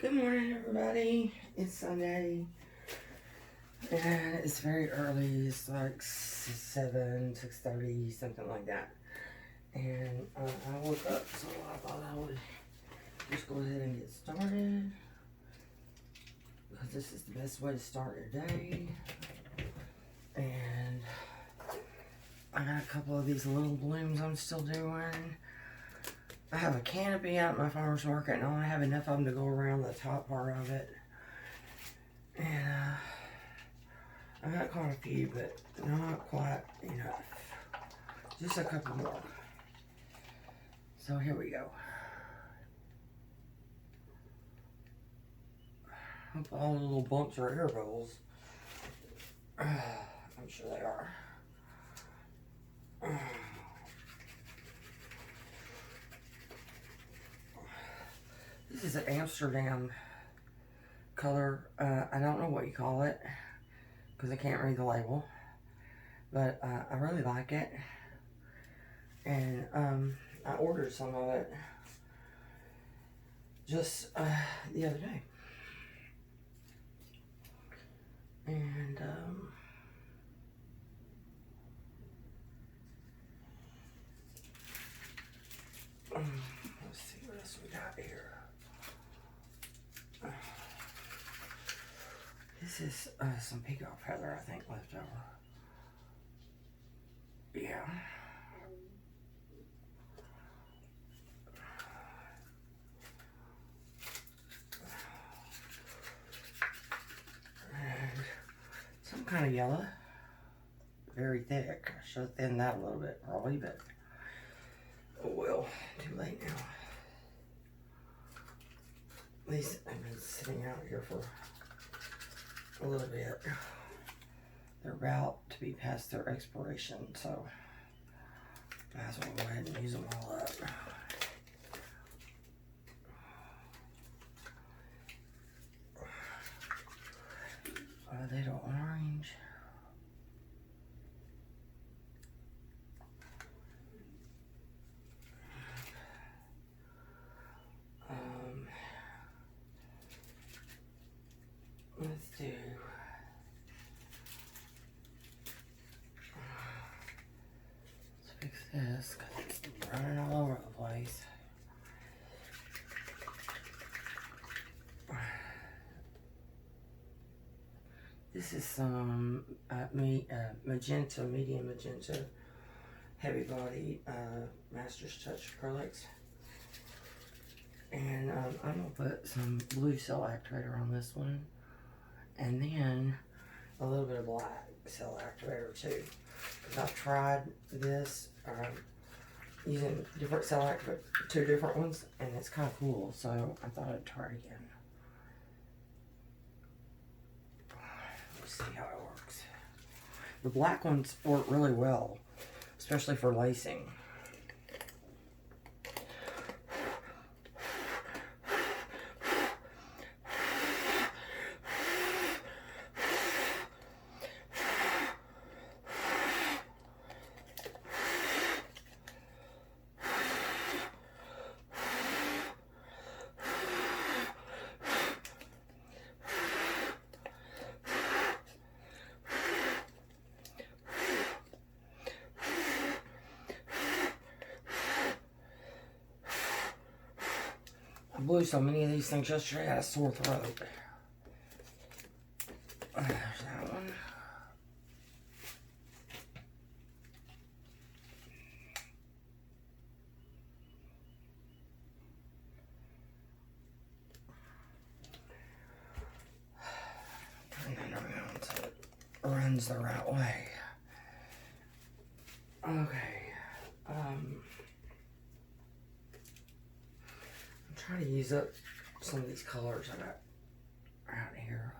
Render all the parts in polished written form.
Good morning, everybody. It's Sunday, and it's very early. It's like 6:30, something like that. And I woke up, so I thought I would just go ahead and get started, because this is the best way to start your day. And I got a couple of these little blooms I'm still doing. I have a canopy out at my farmer's market, and I only have enough of them to go around the top part of it. And I got quite a few, but not quite enough. Just a couple more. So here we go. Hope all the little bumps are air bubbles. I'm sure they are. This is an Amsterdam color. I don't know what you call it because I can't read the label, but I really like it, and I ordered some of it just the other day, and let's see what else we got here. This is some peacock feather, I think, left over. Yeah. And some kind of yellow. Very thick. I should have thinned that a little bit, probably, but oh well, too late now. These have been sitting out here for a little bit. They're about to be past their expiration, so might as well go ahead and use them all up. A little orange. Let's do fix this because it's running all over the place. This is some magenta, medium magenta, heavy body Master's Touch acrylics. And I'm going to put some blue cell activator on this one. And then a little bit of black cell activator too. Because I've tried this using different cell activator, two different ones, and it's kind of cool. So I thought I'd try it again. Let's see how it works. The black ones work really well, especially for lacing. I blew so many of these things yesterday, I had a sore throat. There's that one. Turn that around so it runs the right way. Okay. I'm trying to use up some of these colors I got out here.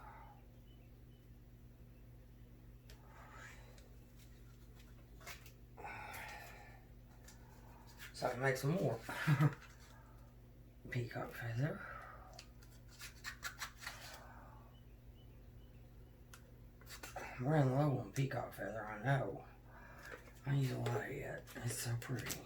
So I can make some more. Peacock feather. I'm running low on peacock feather, I know. I use a lot of it. It's so pretty.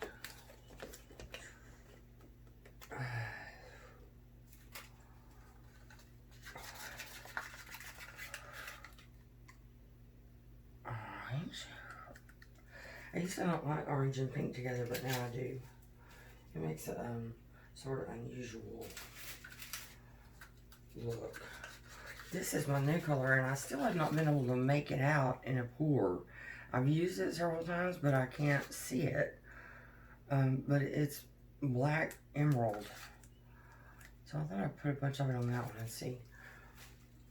I used to not like orange and pink together, but now I do. It makes a sort of unusual look. This is my new color, and I still have not been able to make it out in a pour. I've used it several times, but I can't see it. But it's black emerald. So I thought I'd put a bunch of it on that one and see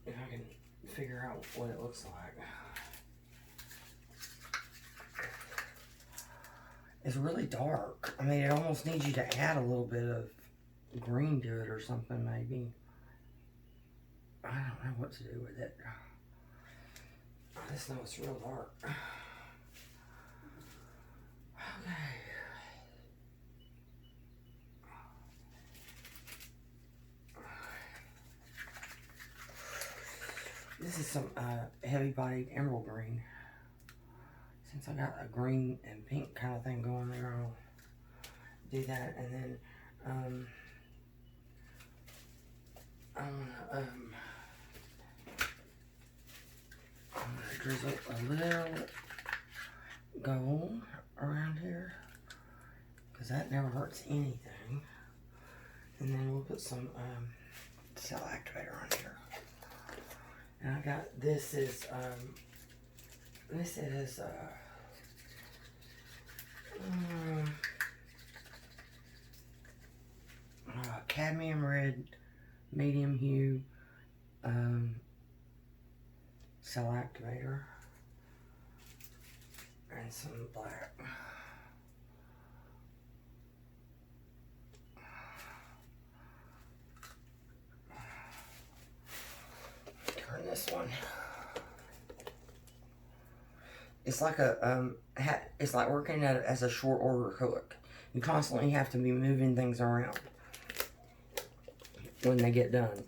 if I can figure out what it looks like. It's really dark. I mean, it almost needs you to add a little bit of green to it or something, maybe. I don't know what to do with it. I just know it's real dark. Okay. This is some heavy-bodied emerald green. Since I got a green and pink kind of thing going there, I'll do that. And then I'm gonna drizzle a little gold around here, because that never hurts anything. And then we'll put some cell activator on here. And I got, this is cadmium red, medium hue cell activator, and some black. Turn this one. It's like a it's like working as a short order cook. You constantly have to be moving things around when they get done.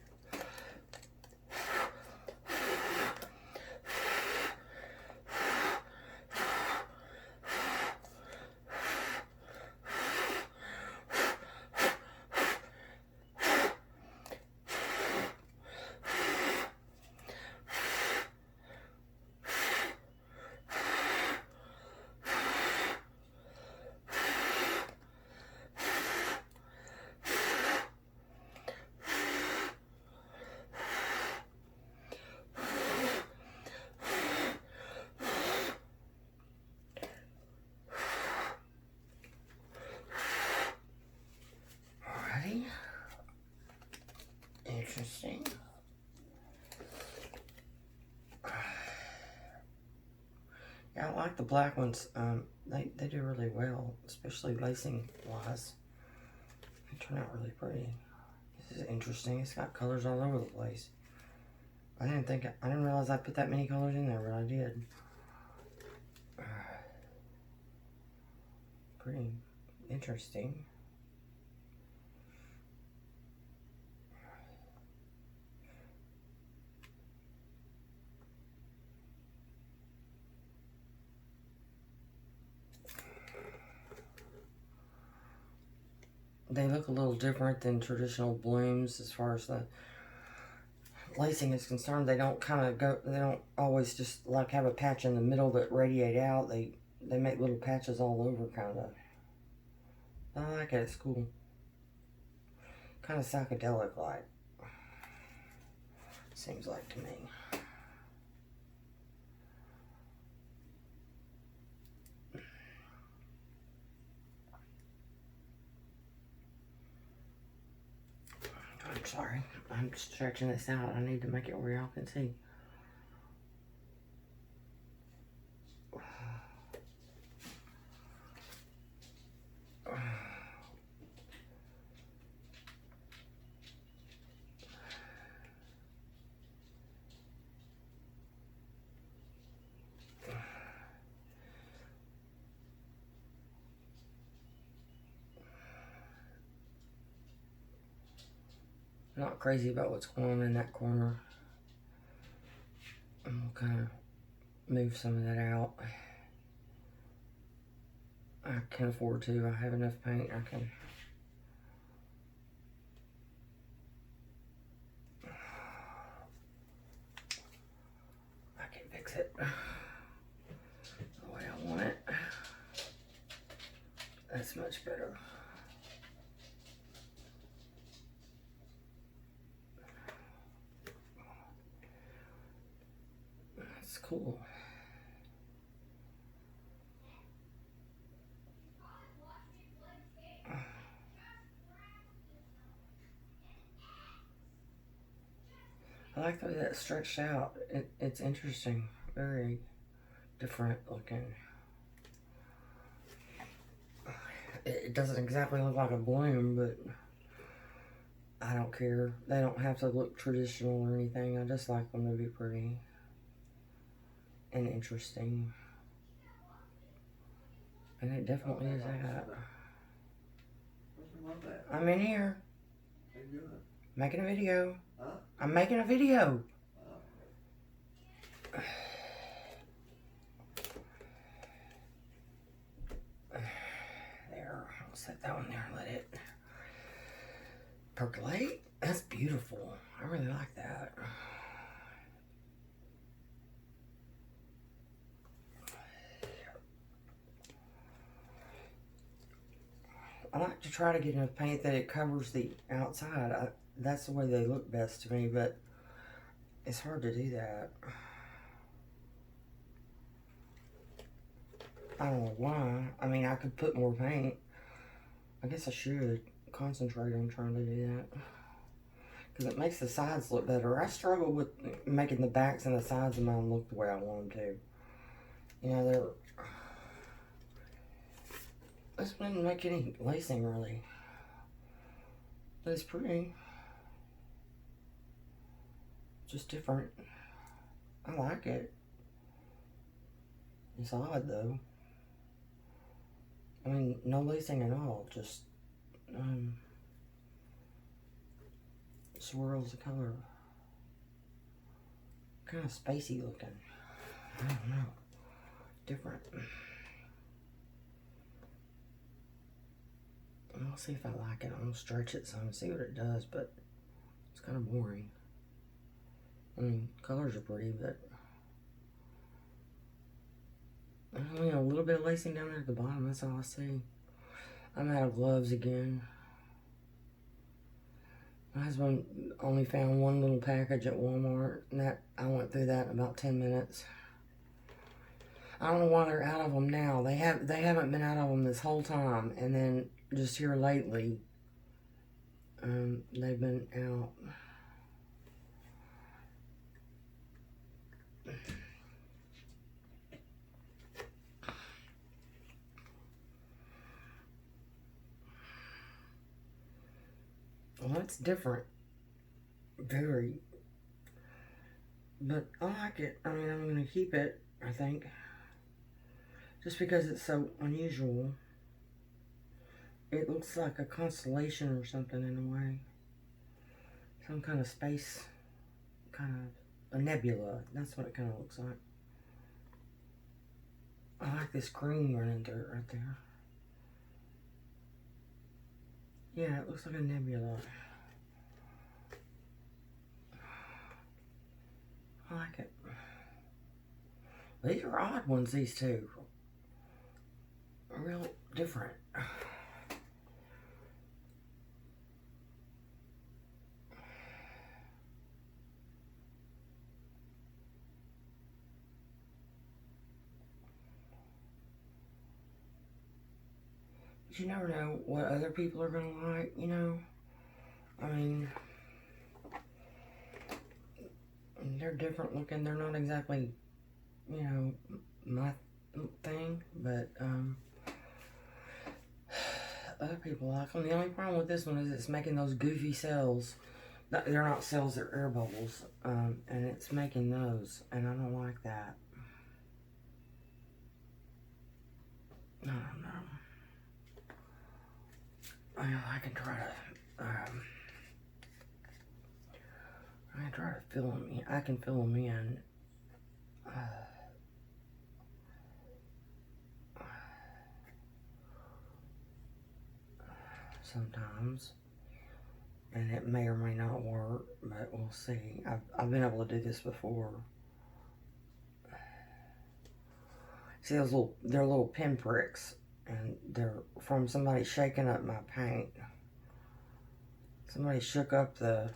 Interesting. Yeah, I like the black ones. They do really well, especially lacing wise. They turn out really pretty. This is interesting. It's got colors all over the place. I didn't realize I put that many colors in there, but I did. Pretty interesting. They look a little different than traditional blooms as far as the lacing is concerned. They don't they don't always just like have a patch in the middle that radiate out. They make little patches all over, kind of. I like it. It's cool. Kind of psychedelic like. Seems like to me. I'm sorry. I'm stretching this out. I need to make it where y'all can see. Not crazy about what's going on in that corner. And we'll kind of move some of that out. I can afford to. I have enough paint. I can fix it the way I want it. much better. That's cool. I like the way that stretched out. It's interesting. Very different looking. It doesn't exactly look like a bloom, but I don't care. They don't have to look traditional or anything. I just like them to be pretty and interesting. And it definitely is that. I'm in here. Making a video. I'm making a video. There, I'll set that one there and let it percolate. That's beautiful. I really like that. I like to try to get enough paint that it covers the outside. That's the way they look best to me, but it's hard to do that. I don't know why. I mean, I could put more paint. I guess I should concentrate on trying to do that, because it makes the sides look better. I struggle with making the backs and the sides of mine look the way I want them to. You know, this didn't make any lacing really, but it's pretty. Just different. I like it. It's odd though. I mean, no lacing at all. Just swirls of color. Kind of spacey looking. I don't know. Different. I'll see if I like it. I'm gonna stretch it some and see what it does, but it's kind of boring. I mean, colors are pretty, but only a little bit of lacing down there at the bottom. That's all I see. I'm out of gloves again. My husband only found one little package at Walmart, and I went through that in about 10 minutes. I don't know why they're out of them now. They haven't been out of them this whole time, and then just here lately, they've been out. Well, it's different. Very. But I like it. I mean, I'm going to keep it, I think. Just because it's so unusual. It looks like a constellation or something in a way. Some kind of space, kind of a nebula. That's what it kind of looks like. I like this green running through it right there. Yeah, it looks like a nebula. I like it. These are odd ones, these two. Real different. But you never know what other people are going to like, you know? I mean, they're different looking. They're not exactly, you know, my thing, but other people like them. The only problem with this one is it's making those goofy cells. They're not cells, they're air bubbles, and it's making those, and I don't like that. I don't know. I can try to, I can try to fill them in. I can fill them in. Sometimes, and it may or may not work, but we'll see. I've been able to do this before. See those they're little pinpricks, And they're from somebody shaking up my paint. Somebody shook up the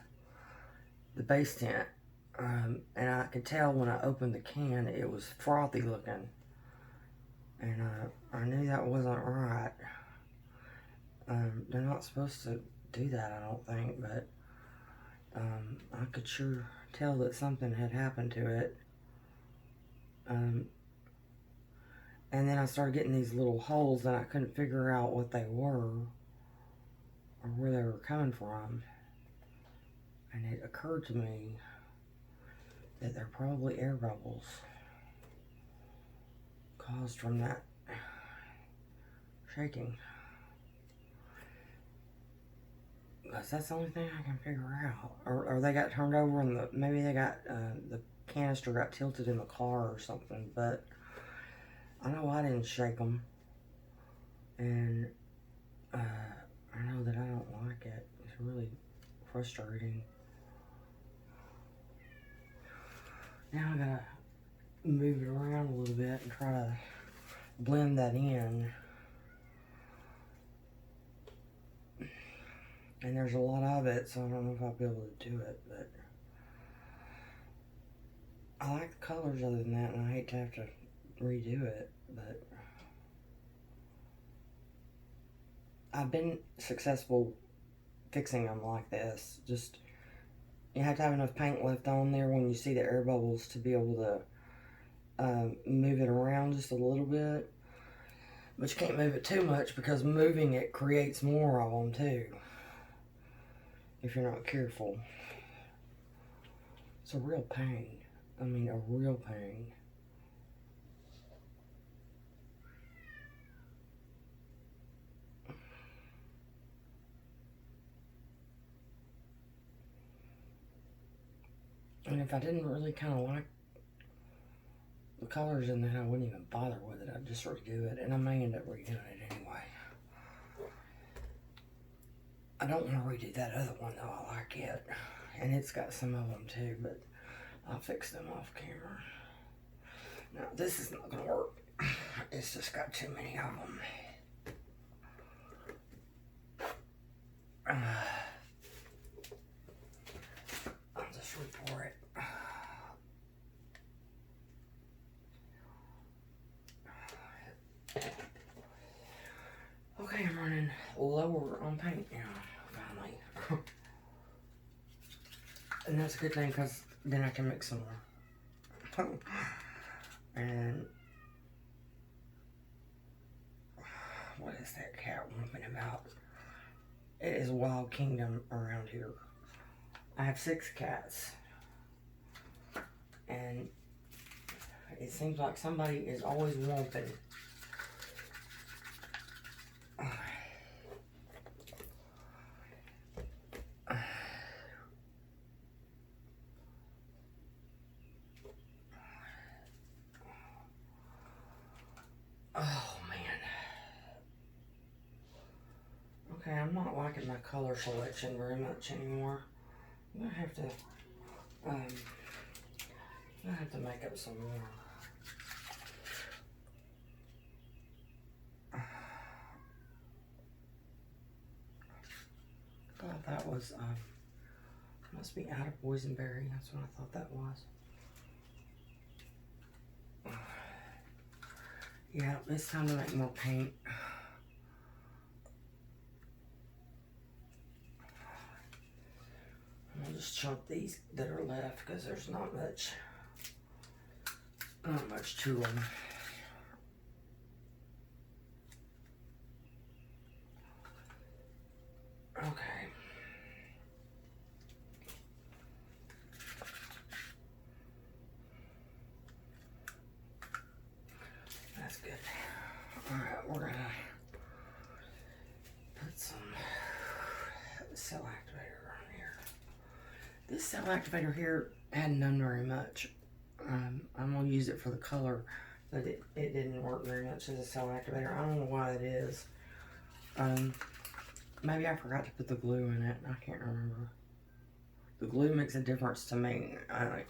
base tint. And I could tell when I opened the can it was frothy looking. And I knew that wasn't right. They're not supposed to do that, I don't think, but I could sure tell that something had happened to it. And then I started getting these little holes and I couldn't figure out what they were or where they were coming from. And it occurred to me that they're probably air bubbles caused from that shaking. Because that's the only thing I can figure out. Or they got turned over and maybe they got, the canister got tilted in the car or something. But I know I didn't shake them. And I know that I don't like it. It's really frustrating. Now I gotta move it around a little bit and try to blend that in. And there's a lot of it, so I don't know if I'll be able to do it, but I like the colors other than that, and I hate to have to redo it, but I've been successful fixing them like this. Just, you have to have enough paint left on there when you see the air bubbles to be able to move it around just a little bit. But you can't move it too much because moving it creates more of them too, if you're not careful. It's a real pain. I mean, a real pain. And if I didn't really kind of like the colors in that, I wouldn't even bother with it. I'd just redo it, and I may end up redoing it anyway. I don't want to redo that other one though. I like it, and it's got some of them too, but I'll fix them off camera. Now this is not gonna work. It's just got too many of them. I'll just report it. Okay, I'm running lower on paint now, finally. And that's a good thing, because then I can mix some more. And what is that cat whooping about? It is a wild kingdom around here. I have 6 cats. And it seems like somebody is always whooping. Oh man. Okay, I'm not liking my color selection very much anymore. I'm gonna have to make up some more. I thought that was must be out of boysenberry. That's what I thought that was. Yeah, it's time to make more paint. I'll just chunk these that are left because there's not much to them. Okay. That's good. Alright, we're gonna put some cell activator on here. This cell activator here hadn't done very much. I'm gonna use it for the color, but it didn't work very much as a cell activator. I don't know why it is. Maybe I forgot to put the glue in it. I can't remember. The glue makes a difference to me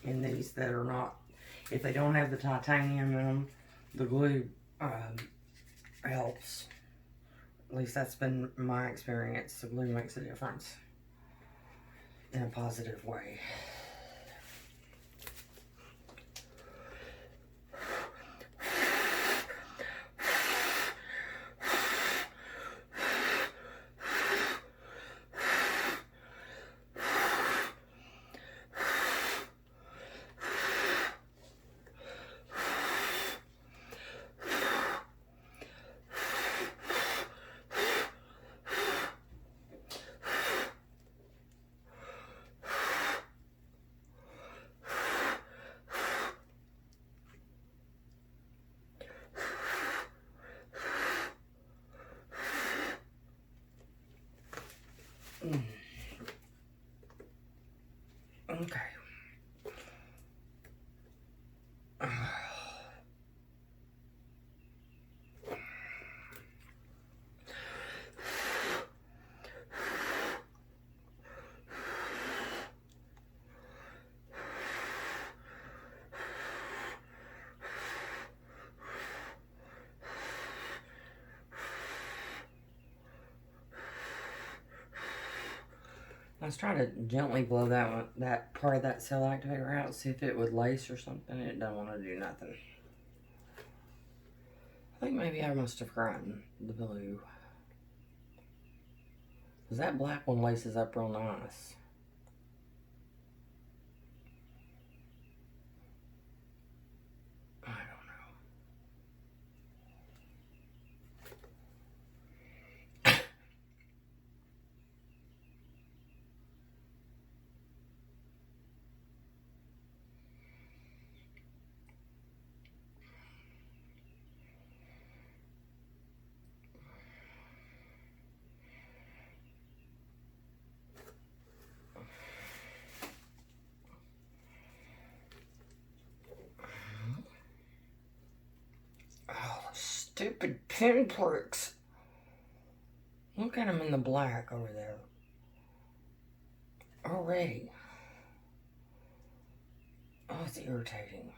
in these that are not, if they don't have the titanium in them, the glue helps. At least that's been my experience. The glue makes a difference in a positive way. Okay. I was trying to gently blow that part of that cell activator out, see if it would lace or something. It doesn't want to do nothing. I think maybe I must have forgotten the blue. Because that black one laces up real nice. I don't know. Oh, stupid pinpricks. Look at them in the black over there. Already. Oh, it's irritating.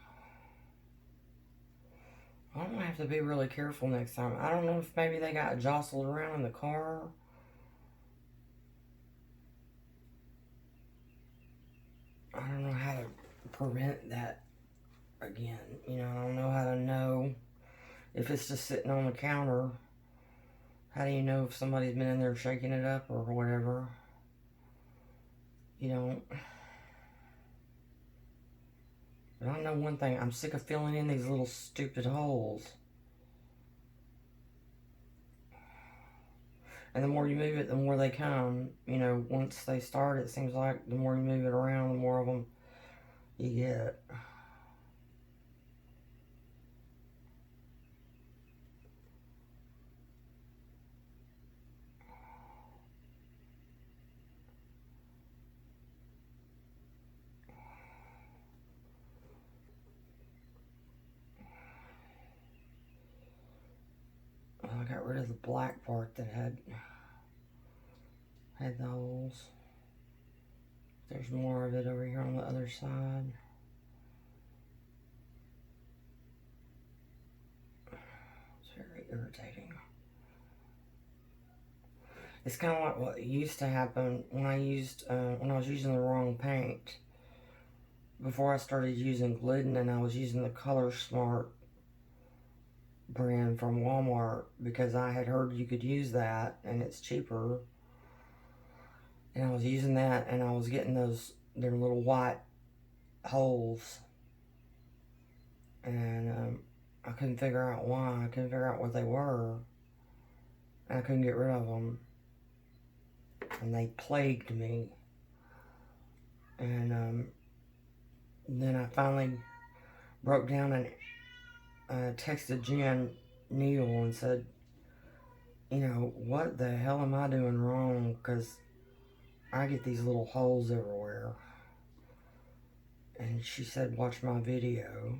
I'm gonna have to be really careful next time. I don't know if maybe they got jostled around in the car. I don't know how to prevent that again. You know, I don't know how to know if it's just sitting on the counter. How do you know if somebody's been in there shaking it up or whatever? You don't. But I know one thing. I'm sick of filling in these little stupid holes. And the more you move it, the more they come. You know, once they start, it seems like the more you move it around, the more of them you get. I got rid of the black part that had the holes. There's more of it over here on the other side. It's very irritating. It's kind of like what used to happen when I was using the wrong paint. Before I started using Glidden, and I was using the Color Smart brand from Walmart because I had heard you could use that and it's cheaper. And I was using that and I was getting their little white holes. And I couldn't figure out why. I couldn't figure out what they were. And I couldn't get rid of them. And they plagued me. And then I finally broke down and texted Jen Neal and said, you know, what the hell am I doing wrong? Because I get these little holes everywhere. And she said, watch my video.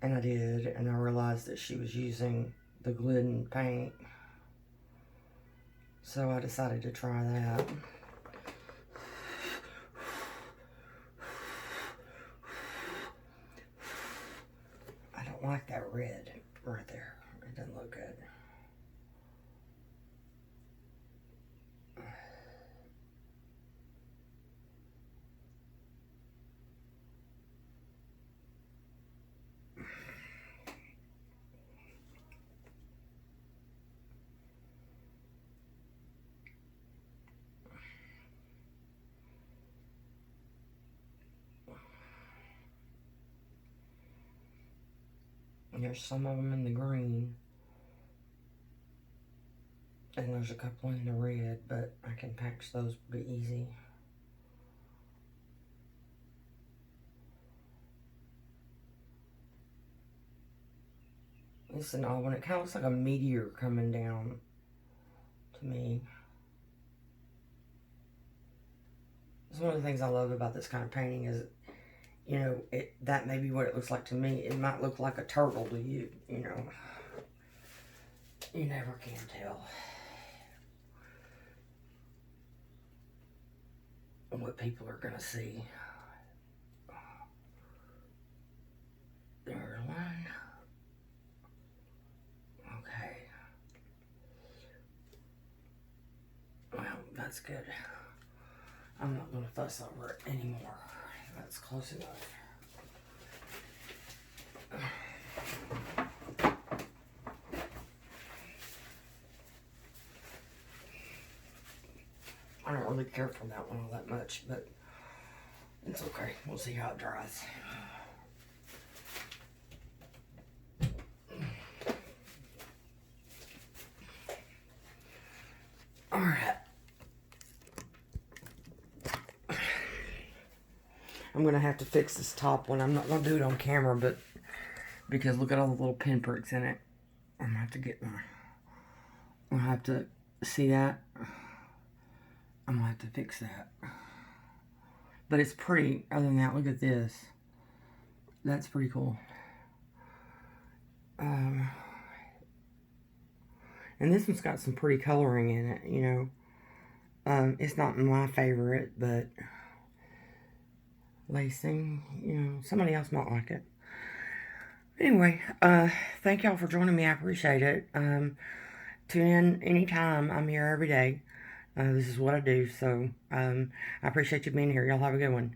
And I did, and I realized that she was using the Glidden paint. So I decided to try that. I don't like that red right there. It doesn't look good. And there's some of them in the green. And there's a couple in the red, but I can patch those pretty easy. This is an odd one. It kind of looks like a meteor coming down to me. It's one of the things I love about this kind of painting is, you know, that may be what it looks like to me. It might look like a turtle to you, you know. You never can tell what people are going to see. There's one. Okay. Well, that's good. I'm not going to fuss over it anymore. That's close enough. I don't really care for that one all that much, but it's okay. We'll see how it dries. Alright. I'm going to have to fix this top one. I'm not going to do it on camera, but because look at all the little pinpricks in it. I'm going to have to get my... I'm going to have to see that. I'm going to have to fix that. But it's pretty. Other than that, look at this. That's pretty cool. And this one's got some pretty coloring in it, you know. It's not my favorite, but lacing, you know, somebody else might like it. Anyway, thank y'all for joining me. I appreciate it. Tune in anytime. I'm here every day. This is what I do, so I appreciate you being here. Y'all have a good one.